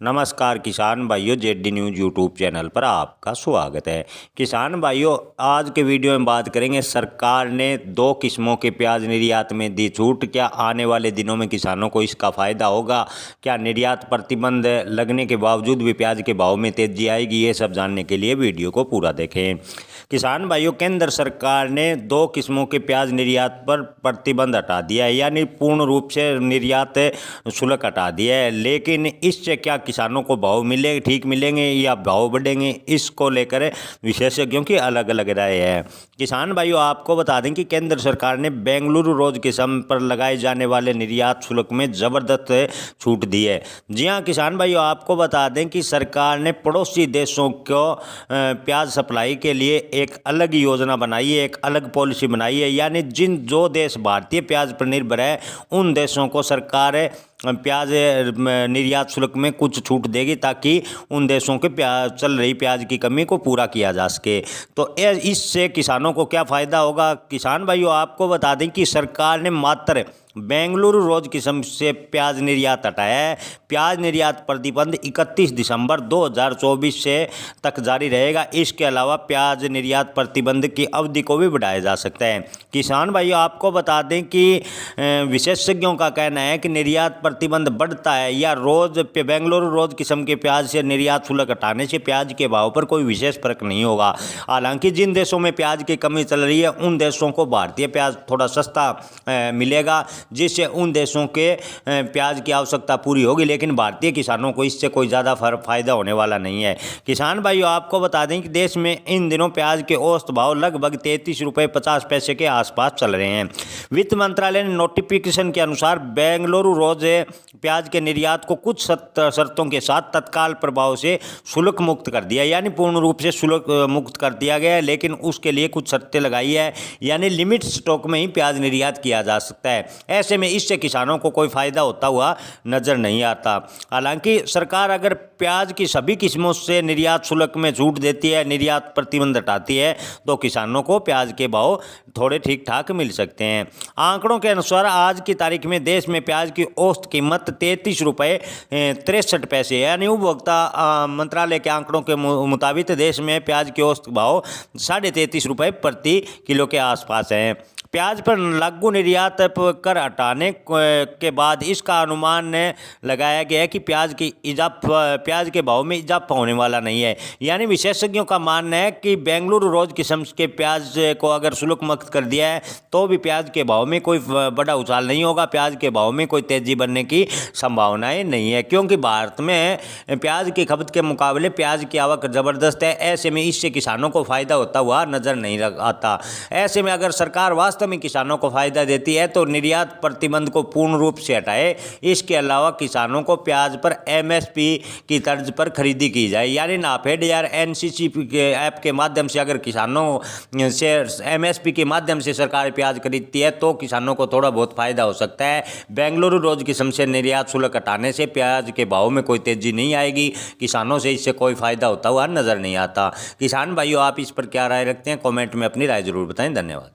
नमस्कार किसान भाइयों, जेडी न्यूज़ यूट्यूब चैनल पर आपका स्वागत है। किसान भाइयों, आज के वीडियो में बात करेंगे सरकार ने 2 किस्मों के प्याज निर्यात में दी छूट। क्या आने वाले दिनों में किसानों को इसका फ़ायदा होगा? क्या निर्यात प्रतिबंध लगने के बावजूद भी प्याज के भाव में तेज़ी आएगी? ये सब जानने के लिए वीडियो को पूरा देखें। किसान भाइयों, केंद्र सरकार ने 2 किस्मों के प्याज निर्यात पर प्रतिबंध हटा दिया है, यानी पूर्ण रूप से निर्यात शुल्क हटा दिया है। लेकिन इससे क्या किसानों को भाव ठीक मिलेंगे या भाव बढ़ेंगे, इसको लेकर विशेषज्ञों की अलग अलग राय है। किसान भाइयों, आपको बता दें कि केंद्र सरकार ने बेंगलुरु रोज किस्म पर लगाए जाने वाले निर्यात शुल्क में ज़बरदस्त छूट दी है। जी हाँ किसान भाइयों, आपको बता दें कि सरकार ने पड़ोसी देशों को प्याज सप्लाई के लिए एक अलग योजना बनाई है, एक अलग पॉलिसी बनाई है। यानी जो देश भारतीय प्याज पर निर्भर है, उन देशों को सरकार प्याज निर्यात शुल्क में कुछ छूट देगी, ताकि उन देशों के चल रही प्याज की कमी को पूरा किया जा सके। तो इससे किसानों को क्या फ़ायदा होगा? किसान भाइयों, आपको बता दें कि सरकार ने मात्र बेंगलुरु रोज किस्म से प्याज निर्यात हटाया है। प्याज निर्यात प्रतिबंध 31 दिसंबर 2024 से तक जारी रहेगा। इसके अलावा प्याज निर्यात प्रतिबंध की अवधि को भी बढ़ाया जा सकता है। किसान भाइयों, आपको बता दें कि विशेषज्ञों का कहना है कि निर्यात प्रतिबंध बढ़ता है या बेंगलुरु रोज किस्म के प्याज से निर्यात शुल्क हटाने से प्याज के भाव पर कोई विशेष फर्क नहीं होगा। हालांकि जिन देशों में प्याज की कमी चल रही है, उन देशों को भारतीय प्याज थोड़ा सस्ता मिलेगा, जिससे उन देशों के प्याज की आवश्यकता पूरी होगी। लेकिन भारतीय किसानों को इससे कोई ज़्यादा फ़ायदा होने वाला नहीं है। किसान भाइयों, आपको बता दें कि देश में इन दिनों प्याज के औसत भाव लगभग 33 रुपये 50 पैसे के आसपास चल रहे हैं। वित्त मंत्रालय ने नोटिफिकेशन के अनुसार बेंगलुरु रोज प्याज के निर्यात को कुछ शर्तों के साथ तत्काल प्रभाव से शुल्क मुक्त कर दिया, यानी पूर्ण रूप से शुल्क मुक्त कर दिया गया है। लेकिन उसके लिए कुछ शर्तें लगाई है, यानी लिमिट स्टॉक में ही प्याज निर्यात किया जा सकता है। ऐसे में इससे किसानों को कोई फ़ायदा होता हुआ नज़र नहीं आता। हालांकि सरकार अगर प्याज की सभी किस्मों से निर्यात शुल्क में छूट देती है, निर्यात प्रतिबंध हटाती है, तो किसानों को प्याज के भाव थोड़े ठीक ठाक मिल सकते हैं। आंकड़ों के अनुसार आज की तारीख में देश में प्याज की औसत कीमत 33 रुपये 63 पैसे है। यानी उपभोक्ता मंत्रालय के आंकड़ों के मुताबिक देश में प्याज के औसत भाव 33.5 रुपये प्रति किलो के आसपास हैं। प्याज पर लागू निर्यात कर हटाने के बाद इसका अनुमान लगाया गया है कि प्याज के भाव में इजाफा होने वाला नहीं है। यानी विशेषज्ञों का मानना है कि बेंगलुरु रोज किस्म के प्याज को अगर शुल्क मुक्त कर दिया है, तो भी प्याज के भाव में कोई बड़ा उछाल नहीं होगा, प्याज के भाव में कोई तेज़ी बनने की संभावनाएं नहीं है। क्योंकि भारत में प्याज की खपत के मुकाबले प्याज की आवक ज़बरदस्त है। ऐसे में इससे किसानों को फ़ायदा होता हुआ नज़र नहीं आता। ऐसे में अगर सरकार वास्तव में किसानों को फायदा देती है, तो निर्यात प्रतिबंध को पूर्ण रूप से हटाए। इसके अलावा किसानों को प्याज पर एमएसपी की तर्ज पर खरीदी की जाए, यानी नाफेड या एनसीसी के ऐप के माध्यम से अगर किसानों से एमएसपी के माध्यम से सरकार प्याज खरीदती है, तो किसानों को थोड़ा बहुत फायदा हो सकता है। बेंगलुरु रोज किस्म से निर्यात शुल्क हटाने से प्याज के भाव में कोई तेजी नहीं आएगी, किसानों से इससे कोई फायदा होता हुआ नजर नहीं आता। किसान भाइयों, आप इस पर क्या राय रखते हैं? कॉमेंट में अपनी राय जरूर बताएं। धन्यवाद।